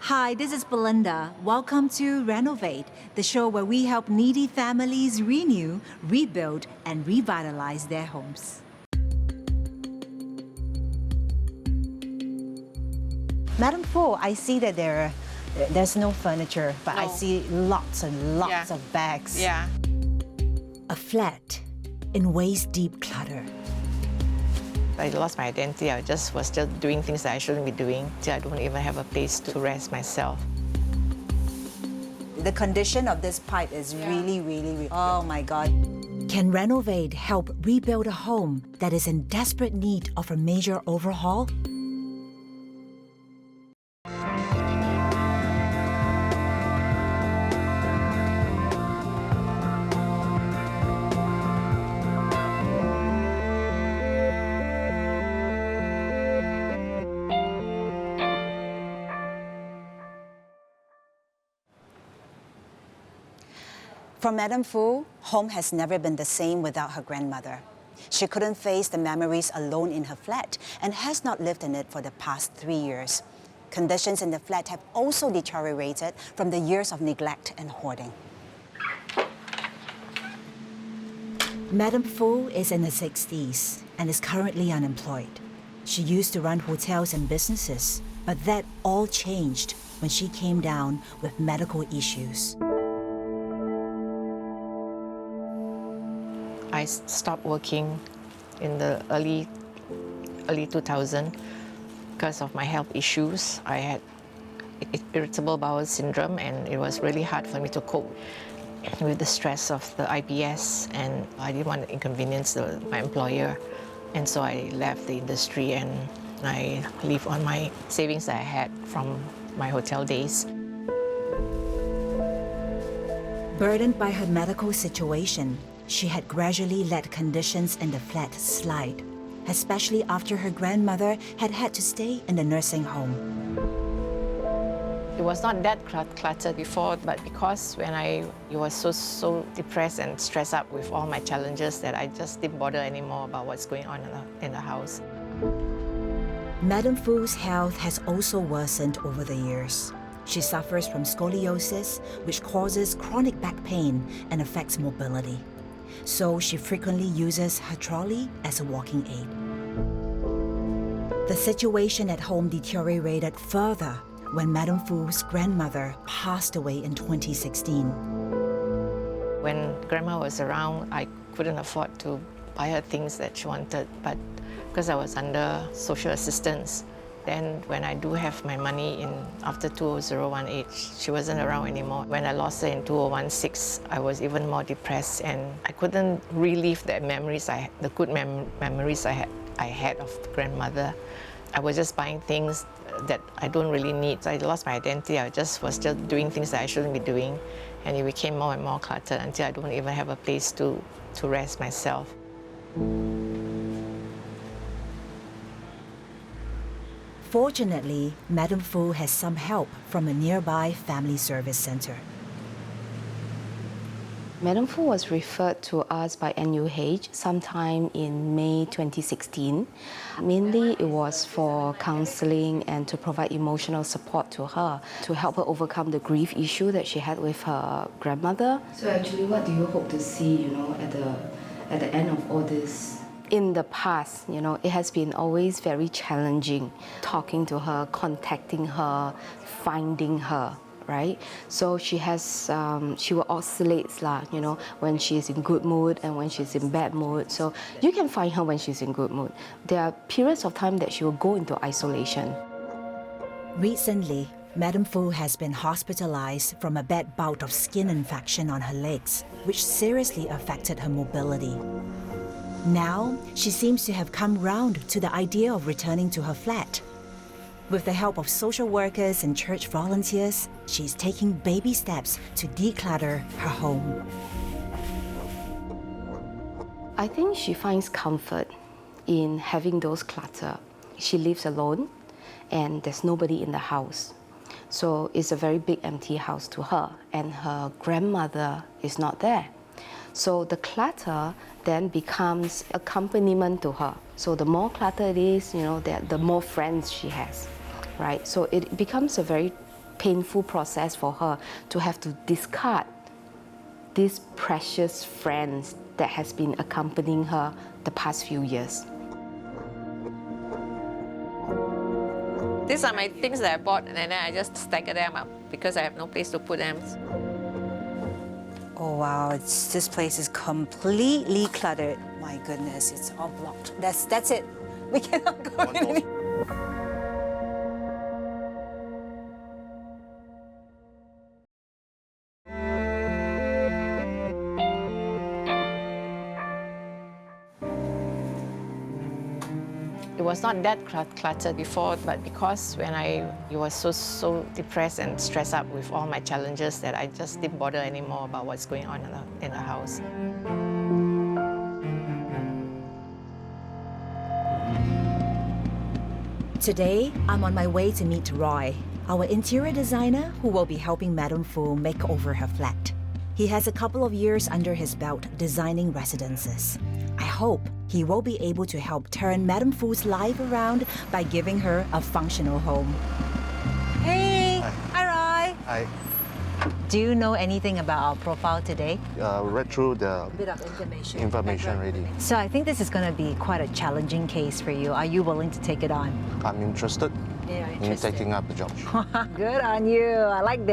Hi, this is Belinda. Welcome to Renovate, the show where we help needy families renew, rebuild, and revitalize their homes. Madam Foo, I see that there's no furniture, but I see lots and lots of bags. Yeah. A flat in waist-deep clutter. I lost my identity. I was still doing things that I shouldn't be doing. I don't even have a place to rest myself. The condition of this pipe is really, oh my God. Can Renovate help rebuild a home that is in desperate need of a major overhaul? For Madam Foo, home has never been the same without her grandmother. She couldn't face the memories alone in her flat and has not lived in it for the past 3 years. Conditions in the flat have also deteriorated from the years of neglect and hoarding. Madam Foo is in her 60s and is currently unemployed. She used to run hotels and businesses, but that all changed when she came down with medical issues. I stopped working in the early 2000 because of my health issues. I had irritable bowel syndrome, and it was really hard for me to cope with the stress of the IBS, and I didn't want to inconvenience my employer. And so I left the industry and I lived on my savings that I had from my hotel days. Burdened by her medical situation, she had gradually let conditions in the flat slide, especially after her grandmother had to stay in the nursing home. It was not that cluttered before, but because when I was so depressed and stressed out with all my challenges that I just didn't bother anymore about what's going on in the house. Madam Foo's health has also worsened over the years. She suffers from scoliosis, which causes chronic back pain and affects mobility. So she frequently uses her trolley as a walking aid. The situation at home deteriorated further when Madam Foo's grandmother passed away in 2016. When Grandma was around, I couldn't afford to buy her things that she wanted, but because I was under social assistance, then when I do have my money after 2018, she wasn't around anymore. When I lost her in 2016, I was even more depressed, and I couldn't relive the memories the good memories I had of grandmother. I was just buying things that I don't really need. So I lost my identity. I was still doing things that I shouldn't be doing, and it became more and more cluttered until I don't even have a place to rest myself. Fortunately, Madam Foo has some help from a nearby family service center. Madam Foo was referred to us by NUH sometime in May 2016. Mainly it was for counseling and to provide emotional support to her, to help her overcome the grief issue that she had with her grandmother. So actually, what do you hope to see, at the end of all this? In the past, it has been always very challenging talking to her, contacting her, finding her, right? So she will oscillate, when she's in good mood and when she's in bad mood. So you can find her when she's in good mood. There are periods of time that she will go into isolation. Recently, Madam Foo has been hospitalized from a bad bout of skin infection on her legs, which seriously affected her mobility. Now, she seems to have come round to the idea of returning to her flat. With the help of social workers and church volunteers, she's taking baby steps to declutter her home. I think she finds comfort in having those clutter. She lives alone and there's nobody in the house. So it's a very big empty house to her, and her grandmother is not there. So the clutter then becomes accompaniment to her. So the more clutter it is, the more friends she has, right? So it becomes a very painful process for her to have to discard these precious friends that has been accompanying her the past few years. These are my things that I bought, and then I just stagger them up because I have no place to put them. Oh wow, this place is completely cluttered. My goodness, it's all blocked. That's it. We cannot go in. It was not that cluttered before, but because when I was so depressed and stressed out with all my challenges that I just didn't bother anymore about what's going on in the house. Today, I'm on my way to meet Roy, our interior designer who will be helping Madame Fu make over her flat. He has a couple of years under his belt designing residences. I hope he will be able to help turn Madame Fu's life around by giving her a functional home. Hey! Hi, Roy! I Do you know anything about our profile today? read through the Bit of information. information already. So I think this is going to be quite a challenging case for you. Are you willing to take it on? I'm interested Yeah, in taking up the job. Good on you. I like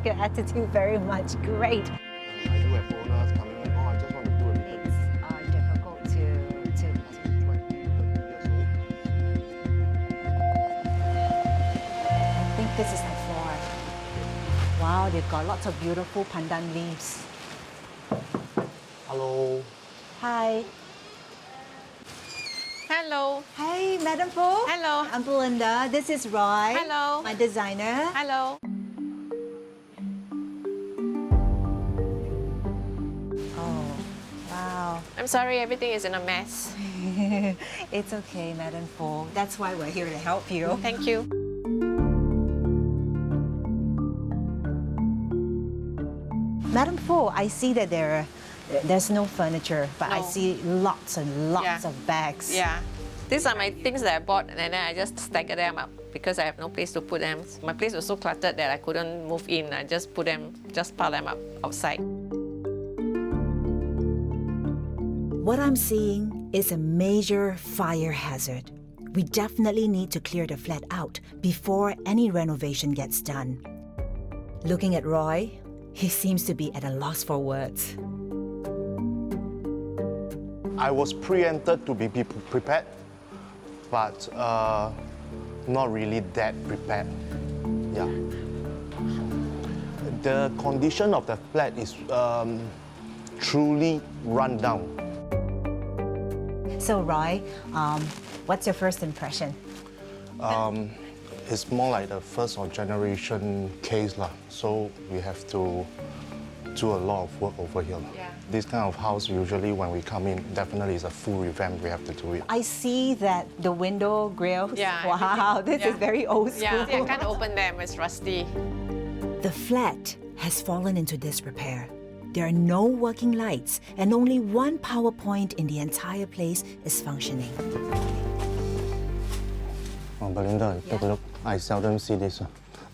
your attitude very much. Great. I do have owners coming in. Oh, I just want to do it. It's difficult to. I think this is the floor. Wow, they've got lots of beautiful pandan leaves. Hello. Hi. Hello. Hi, Madam Fu. Hello. I'm Belinda. This is Roy. Hello. My designer. Hello. Oh, wow. I'm sorry, everything is in a mess. It's okay, Madam Fu. That's why we're here to help you. Thank you. Madam Fu, I see that there's no furniture, but I No. see lots and lots Yeah. of bags. Yeah. These are my things that I bought, and then I just stagger them up because I have no place to put them. My place was so cluttered that I couldn't move in. I just pile them up outside. What I'm seeing is a major fire hazard. We definitely need to clear the flat out before any renovation gets done. Looking at Roy, he seems to be at a loss for words. I was preempted to be prepared, but not really that prepared. Yeah. The condition of the flat is truly run down. So Roy, what's your first impression? It's more like the first or generation case lah. So we have to do a lot of work over here. Yeah. This kind of house usually when we come in, definitely is a full revamp. We have to do it. I see that the window grills. Yeah, Wow, this yeah. is very old school. Yeah, see, I can't open them. It's rusty. The flat has fallen into disrepair. There are no working lights, and only one power point in the entire place is functioning. Oh, Belinda, take a look. I seldom see this.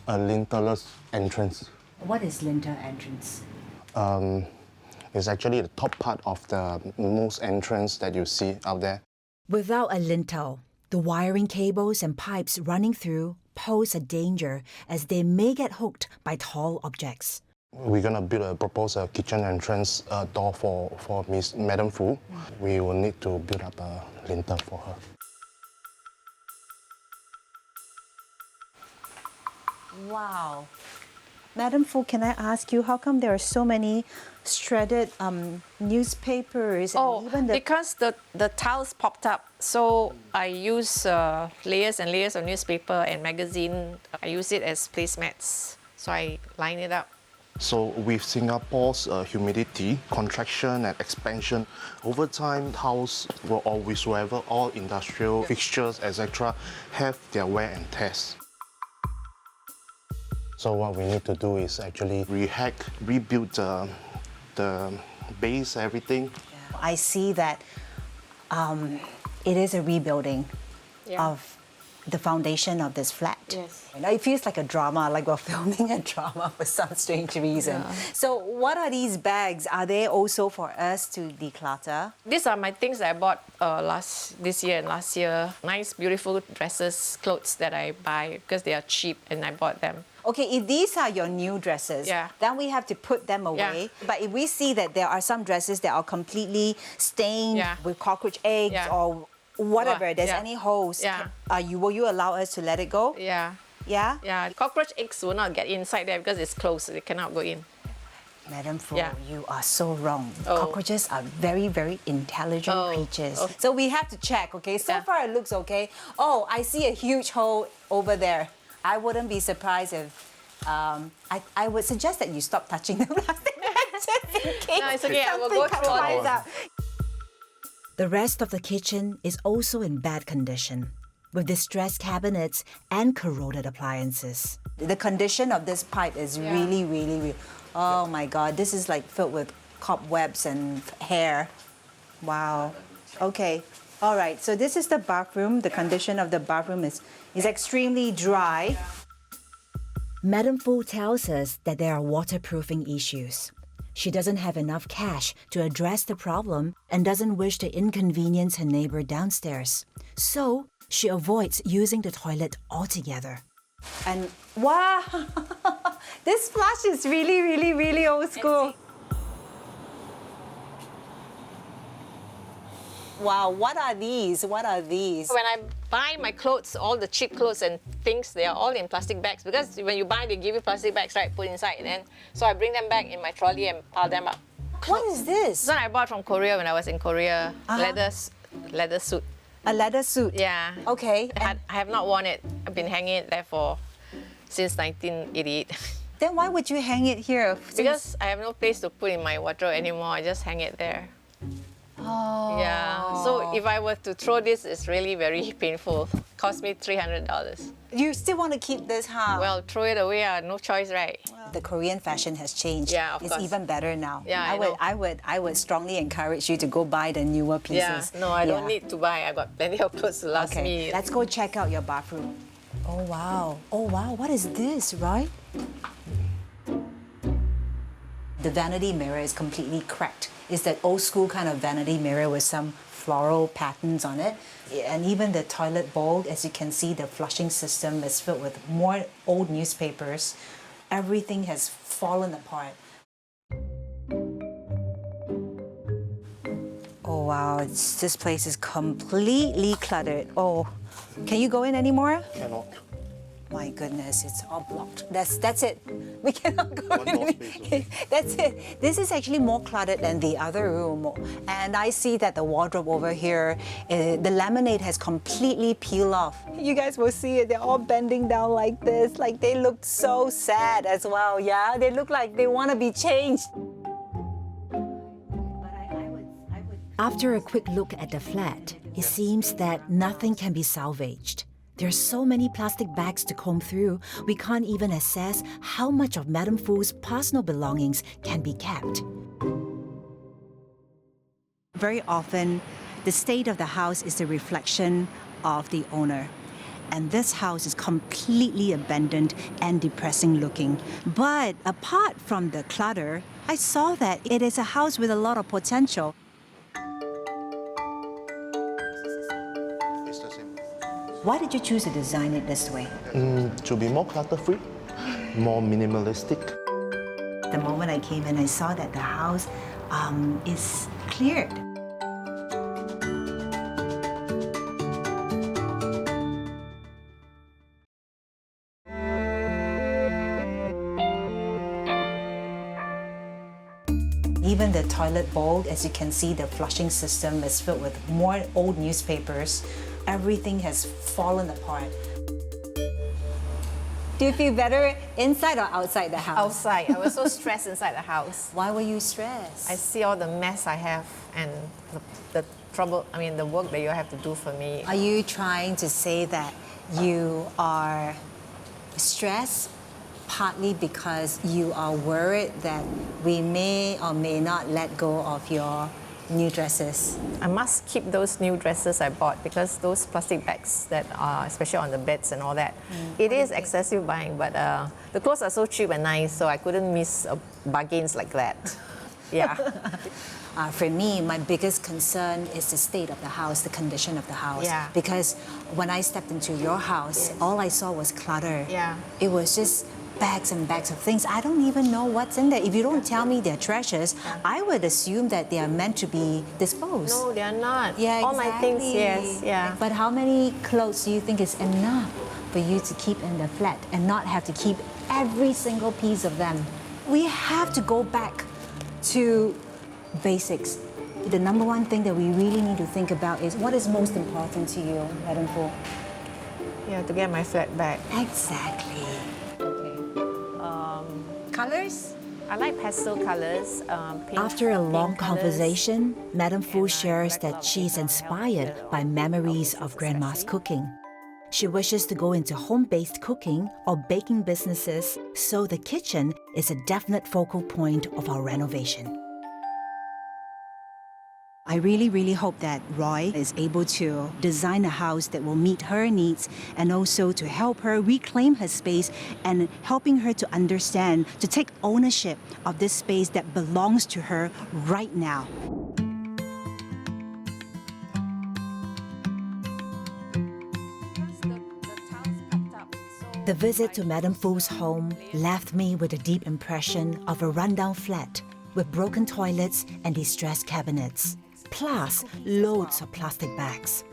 A linterless entrance. What is lintel entrance? It's actually the top part of the most entrance that you see out there. Without a lintel, the wiring cables and pipes running through pose a danger as they may get hooked by tall objects. We're gonna propose a kitchen entrance door for Miss Madame Fu. We will need to build up a lintel for her. Wow. Madam Fu, can I ask you, how come there are so many shredded newspapers and even the... because the tiles popped up. So I use layers and layers of newspaper and magazine. I use it as placemats. So I line it up. So with Singapore's humidity, contraction and expansion, over time, tiles or whatsoever, all industrial fixtures, etc., have their wear and tears. So what we need to do is actually rebuild the base, everything. I see that it is a rebuilding Yeah. of the foundation of this flat. Yes. You know, it feels like a drama, like we're filming a drama for some strange reason. Yeah. So what are these bags? Are they also for us to declutter? These are my things that I bought this year and last year. Nice, beautiful dresses, clothes that I buy because they are cheap and I bought them. Okay, if these are your new dresses, Yeah. then we have to put them away. Yeah. But if we see that there are some dresses that are completely stained Yeah. with cockroach eggs Yeah. or whatever, there's Yeah. any holes, Yeah. will you allow us to let it go? Yeah. Yeah? Yeah. Cockroach eggs will not get inside there because it's closed. They cannot go in. Madam Fu, Yeah. you are so wrong. Oh. Cockroaches are very, very intelligent Oh. creatures. Oh. So we have to check, okay? So Yeah. far it looks okay. Oh, I see a huge hole over there. I wouldn't be surprised if, I would suggest that you stop touching the plastic bags just in case No, it's okay. I will something go through all flies this. out. The rest of the kitchen is also in bad condition, with distressed cabinets and corroded appliances. The condition of this pipe is really, really, really... Oh my God, this is like filled with cobwebs and hair. Wow. Okay. All right, so this is the bathroom. The condition of the bathroom is extremely dry. Madam Fu tells us that there are waterproofing issues. She doesn't have enough cash to address the problem and doesn't wish to inconvenience her neighbor downstairs. So she avoids using the toilet altogether. And wow, this flush is really, really, really old school. Wow, what are these? What are these? When I buy my clothes, all the cheap clothes and things, they are all in plastic bags because when you buy, they give you plastic bags, right? Put inside. And then, so I bring them back in my trolley and pile them up. What is this? This one I bought from Korea when I was in Korea. Leather suit. A leather suit. Yeah. Okay. I have not worn it. I've been hanging it there since 1988. Then why would you hang it here? Because I have no place to put in my wardrobe anymore. I just hang it there. Oh. Yeah. So if I were to throw this, it's really very painful. Cost me $300. You still want to keep this, huh? Well, throw it away. No choice, right? The Korean fashion has changed. Yeah, of it's course. even better now. Yeah, I would strongly encourage you to go buy the newer pieces. Yeah. No, I don't need to buy. I got plenty of clothes to last Okay, me. let's go check out your bathroom. Oh wow. Oh wow. What is this, right? The vanity mirror is completely cracked. It's that old school kind of vanity mirror with some floral patterns on it. And even the toilet bowl, as you can see, the flushing system is filled with more old newspapers. Everything has fallen apart. Oh wow, this place is completely cluttered. Oh, can you go in anymore? Cannot. My goodness, it's all blocked. That's it. We cannot go One more in. space only. That's it. This is actually more cluttered than the other room. And I see that the wardrobe over here, the laminate has completely peeled off. You guys will see it. They're all bending down like this. Like they look so sad as well, yeah? They look like they want to be changed. After a quick look at the flat, it seems that nothing can be salvaged. There are so many plastic bags to comb through, we can't even assess how much of Madam Fu's personal belongings can be kept. Very often, the state of the house is a reflection of the owner. And this house is completely abandoned and depressing looking. But apart from the clutter, I saw that it is a house with a lot of potential. It's the same. Why did you choose to design it this way? To be more clutter-free, more minimalistic. The moment I came in, I saw that the house is cleared. Even the toilet bowl, as you can see, the flushing system is filled with more old newspapers. Everything has fallen apart. Do you feel better inside or outside the house? Outside. I was so stressed inside the house. Why were you stressed? I see all the mess I have and the trouble, the work that you have to do for me. Are you trying to say that you are stressed partly because you are worried that we may or may not let go of your new dresses. I must keep those new dresses I bought because those plastic bags that are, especially on the beds and all that, it is excessive buying, but the clothes are so cheap and nice, so I couldn't miss bargains like that. Yeah. For me, my biggest concern is the state of the house, the condition of the house. Yeah. Because when I stepped into your house, all I saw was clutter. Yeah. It was just bags and bags of things. I don't even know what's in there. If you don't tell me they're treasures, I would assume that they are meant to be disposed. No, they are not. Yeah, All my things, exactly. yes, yeah. But how many clothes do you think is enough for you to keep in the flat and not have to keep every single piece of them? We have to go back to basics. The number one thing that we really need to think about is what is most important to you, Madam Fu? Yeah, to get my flat back. Exactly. Colors? I like pastel colors. Pink, After a long pink colours. conversation, Madam Fu shares that she's inspired by memories of Grandma's cooking. She wishes to go into home-based cooking or baking businesses, so the kitchen is a definite focal point of our renovation. I really, really hope that Roy is able to design a house that will meet her needs and also to help her reclaim her space and helping her to understand, to take ownership of this space that belongs to her right now. The visit to Madam Fu's home left me with a deep impression of a rundown flat with broken toilets and distressed cabinets, plus loads of plastic bags.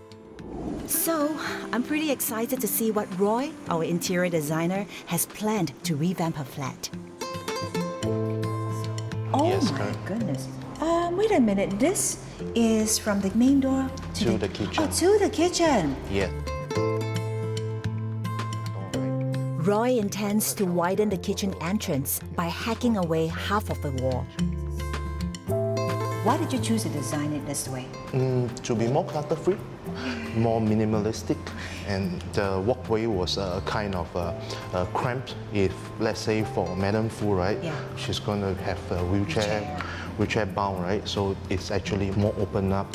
So, I'm pretty excited to see what Roy, our interior designer, has planned to revamp her flat. Oh Yes, my correct. goodness. Wait a minute, this is from the main door To the kitchen. Oh, to the kitchen. Yeah. Roy intends to widen the kitchen entrance by hacking away half of the wall. Why did you choose to design it this way? To be more clutter-free, more minimalistic, and the walkway was kind of cramped. If, let's say, for Madam Fu, right? Yeah. She's going to have a wheelchair bound, right? So it's actually more open up.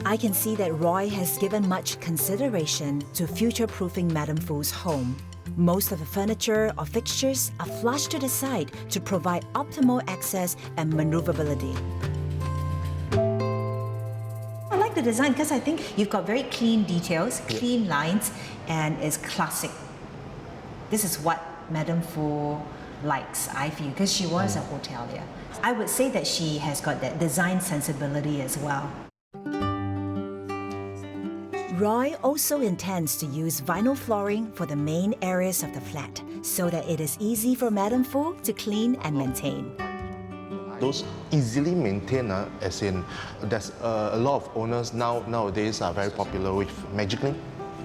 I can see that Roy has given much consideration to future-proofing Madam Fu's home. Most of the furniture or fixtures are flushed to the side to provide optimal access and maneuverability. I like the design because I think you've got very clean details, clean lines, and it's classic. This is what Madam Fu likes, I feel, because she was a hotelier. I would say that she has got that design sensibility as well. Roy also intends to use vinyl flooring for the main areas of the flat so that it is easy for Madam Fu to clean and maintain. Those easily maintained, as in, there's a lot of owners nowadays are very popular with Magic Clean.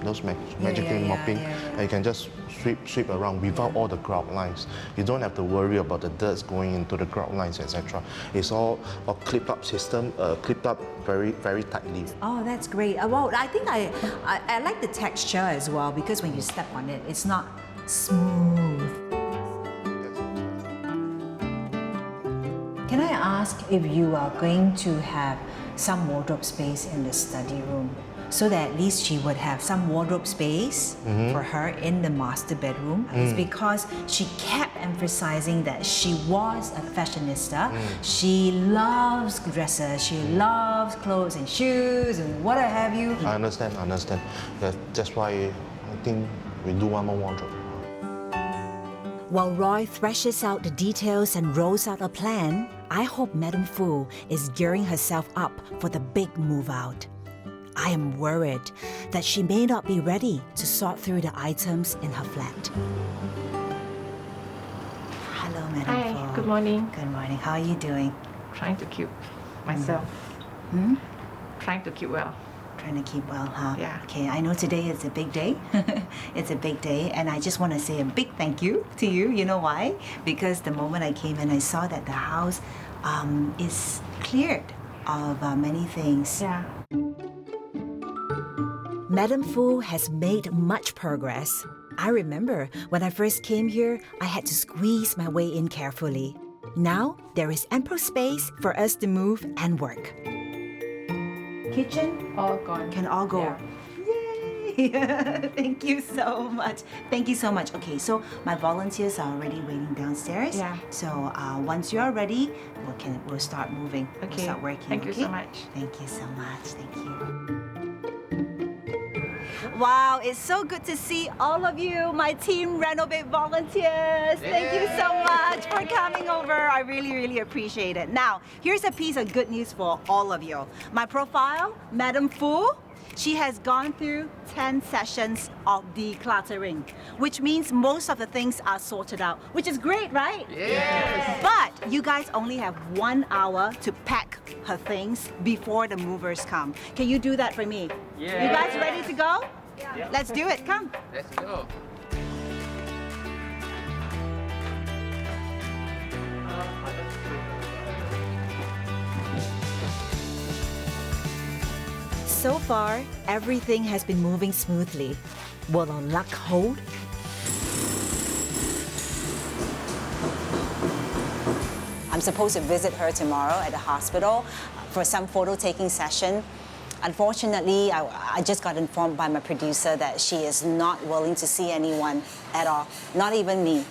Those Magic Clean mopping, and you can just sweep around without all the grout lines. You don't have to worry about the dirt going into the grout lines, etc. It's all a clip-up system, clipped up very, very tightly. Oh, that's great. Well, I think I like the texture as well because when you step on it, it's not smooth. Can I ask if you are going to have some wardrobe space in the study room so that at least she would have some wardrobe space for her in the master bedroom? It's because she kept emphasizing that she was a fashionista. She loves dresses, she loves clothes and shoes and what have you. I understand. That's why I think we do one more wardrobe. While Roy threshes out the details and rolls out a plan, I hope Madam Fu is gearing herself up for the big move out. I am worried that she may not be ready to sort through the items in her flat. Hello, Madam Fu. Hi, good morning. Good morning. How are you doing? Trying to keep myself. Trying to keep well. Trying to keep well, huh? Yeah. Okay, I know today is a big day. It's a big day, and I just want to say a big thank you to you. You know why? Because the moment I came in, I saw that the house is cleared of many things. Yeah. Madam Fu has made much progress. I remember when I first came here, I had to squeeze my way in carefully. Now, there is ample space for us to move and work. Kitchen All gone. can all go. Yeah. Yay! Thank you so much. Thank you so much. Okay, so my volunteers are already waiting downstairs. Yeah. So once you are ready, we'll start moving. We'll Okay. start working. Thank you okay? so much. Thank you so much. Thank you. Wow, it's so good to see all of you, my Team Renovate volunteers. Thank you so much for coming over. I really, really appreciate it. Now, here's a piece of good news for all of you. My profile, Madam Fu, she has gone through 10 sessions of decluttering, which means most of the things are sorted out, which is great, right? Yes. But you guys only have 1 hour to pack her things before the movers come. Can you do that for me? Yeah. You guys ready to go? Yeah. Let's do it. Come. Let's go. So far, everything has been moving smoothly. Will our luck hold? I'm supposed to visit her tomorrow at the hospital for some photo taking session. Unfortunately, I just got informed by my producer that she is not willing to see anyone at all, not even me.